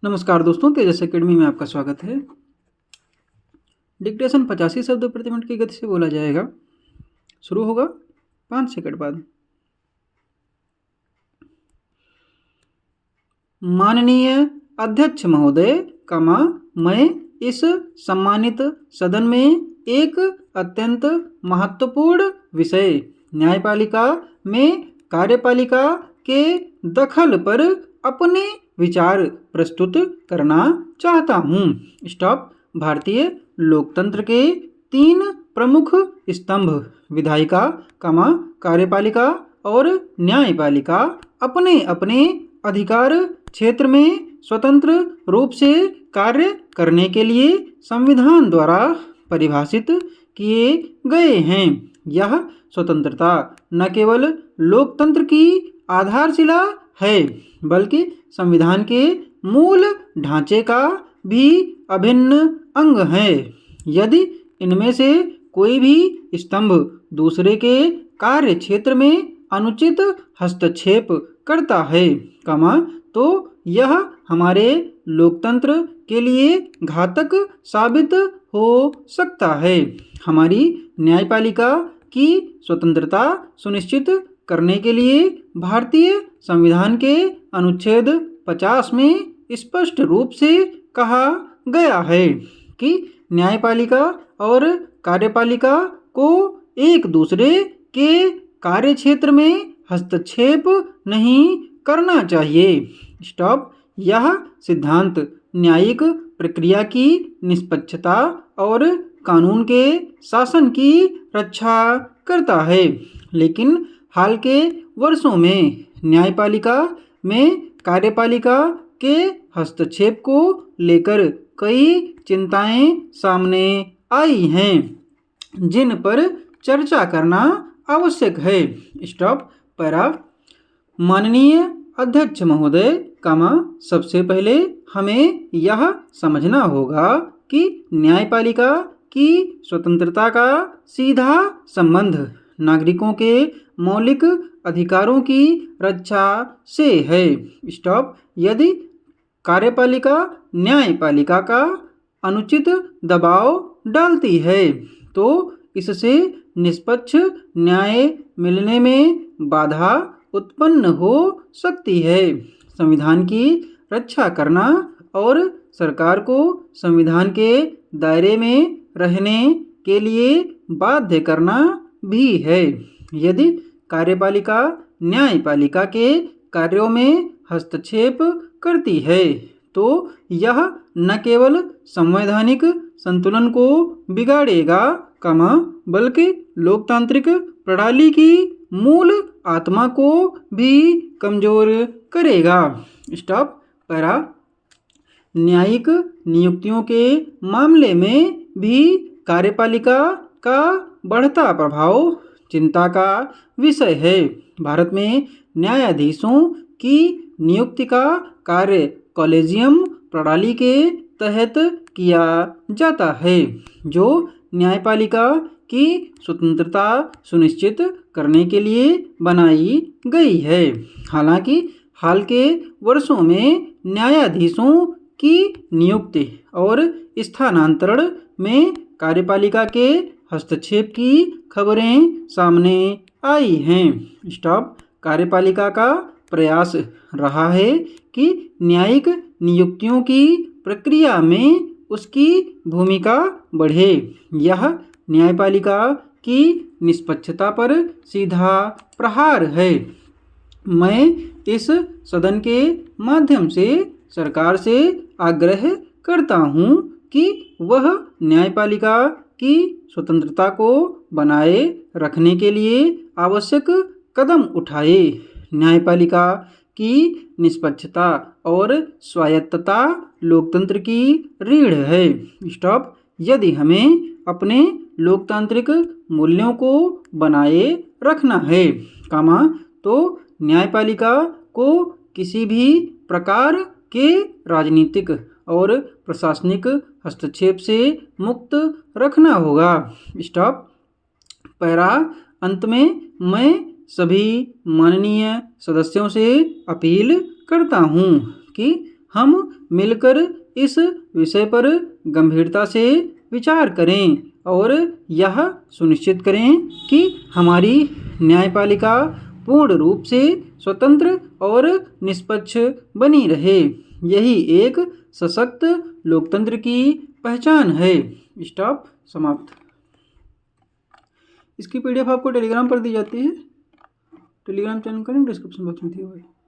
नमस्कार दोस्तों, तेजस एकेडमी में आपका स्वागत है। डिक्टेशन 85 शब्द प्रति मिनट की गति से बोला जाएगा। शुरू होगा 5 सेकंड बाद। माननीय अध्यक्ष महोदय, मैं इस सम्मानित सदन में एक अत्यंत महत्वपूर्ण विषय न्यायपालिका में कार्यपालिका के दखल पर अपने विचार प्रस्तुत करना चाहता हूँ। स्टॉप। भारतीय लोकतंत्र के 3 प्रमुख स्तंभ विधायिका, कार्यपालिका और न्यायपालिका अपने अपने अधिकार क्षेत्र में स्वतंत्र रूप से कार्य करने के लिए संविधान द्वारा परिभाषित किए गए हैं। यह स्वतंत्रता न केवल लोकतंत्र की आधारशिला है बल्कि संविधान के मूल ढांचे का भी अभिन्न अंग है। यदि इनमें से कोई भी स्तंभ दूसरे के कार्य क्षेत्र में अनुचित हस्तक्षेप करता है, तो यह हमारे लोकतंत्र के लिए घातक साबित हो सकता है। हमारी न्यायपालिका की स्वतंत्रता सुनिश्चित करने के लिए भारतीय संविधान के अनुच्छेद 50 में स्पष्ट रूप से कहा गया है कि न्यायपालिका और कार्यपालिका को एक दूसरे के कार्य क्षेत्र में हस्तक्षेप नहीं करना चाहिए। स्टॉप। यह सिद्धांत न्यायिक प्रक्रिया की निष्पक्षता और कानून के शासन की रक्षा करता है, लेकिन हाल के वर्षों में न्यायपालिका में कार्यपालिका के हस्तक्षेप को लेकर कई चिंताएं सामने आई हैं, जिन पर चर्चा करना आवश्यक है। स्टॉप। पैरा। माननीय अध्यक्ष महोदय, सबसे पहले हमें यह समझना होगा कि न्यायपालिका की स्वतंत्रता का सीधा संबंध नागरिकों के मौलिक अधिकारों की रक्षा से है। स्टॉप। यदि कार्यपालिका न्यायपालिका का अनुचित दबाव डालती है तो इससे निष्पक्ष न्याय मिलने में बाधा उत्पन्न हो सकती है। संविधान की रक्षा करना और सरकार को संविधान के दायरे में रहने के लिए बाध्य करना भी है। यदि कार्यपालिका न्यायपालिका के कार्यों में हस्तक्षेप करती है तो यह न केवल संवैधानिक संतुलन को बिगाड़ेगा, बल्कि लोकतांत्रिक प्रणाली की मूल आत्मा को भी कमजोर करेगा। स्टॉप। पैरा। न्यायिक नियुक्तियों के मामले में भी कार्यपालिका का बढ़ता प्रभाव चिंता का विषय है। भारत में न्यायाधीशों की नियुक्ति का कार्य कॉलेजियम प्रणाली के तहत किया जाता है, जो न्यायपालिका की स्वतंत्रता सुनिश्चित करने के लिए बनाई गई है। हालांकि हाल के वर्षों में न्यायाधीशों की नियुक्ति और स्थानांतरण में कार्यपालिका के हस्तक्षेप की खबरें सामने आई हैं। स्टॉप। कार्यपालिका का प्रयास रहा है कि न्यायिक नियुक्तियों की प्रक्रिया में उसकी भूमिका बढ़े। यह न्यायपालिका की निष्पक्षता पर सीधा प्रहार है। मैं इस सदन के माध्यम से सरकार से आग्रह करता हूँ कि वह न्यायपालिका की स्वतंत्रता को बनाए रखने के लिए आवश्यक कदम उठाए। न्यायपालिका की निष्पक्षता और स्वायत्तता लोकतंत्र की रीढ़ है। स्टॉप। यदि हमें अपने लोकतांत्रिक मूल्यों को बनाए रखना है, तो न्यायपालिका को किसी भी प्रकार के राजनीतिक और प्रशासनिक हस्तक्षेप से मुक्त रखना होगा। स्टॉप। पैरा। अंत में मैं सभी माननीय सदस्यों से अपील करता हूँ कि हम मिलकर इस विषय पर गंभीरता से विचार करें और यह सुनिश्चित करें कि हमारी न्यायपालिका पूर्ण रूप से स्वतंत्र और निष्पक्ष बनी रहे। यही एक सशक्त लोकतंत्र की पहचान है। स्टॉप, समाप्त। इसकी पीडीएफ आपको टेलीग्राम पर दी जाती है। टेलीग्राम चैनल का लिंक डिस्क्रिप्शन बॉक्स में दिया हुआ है।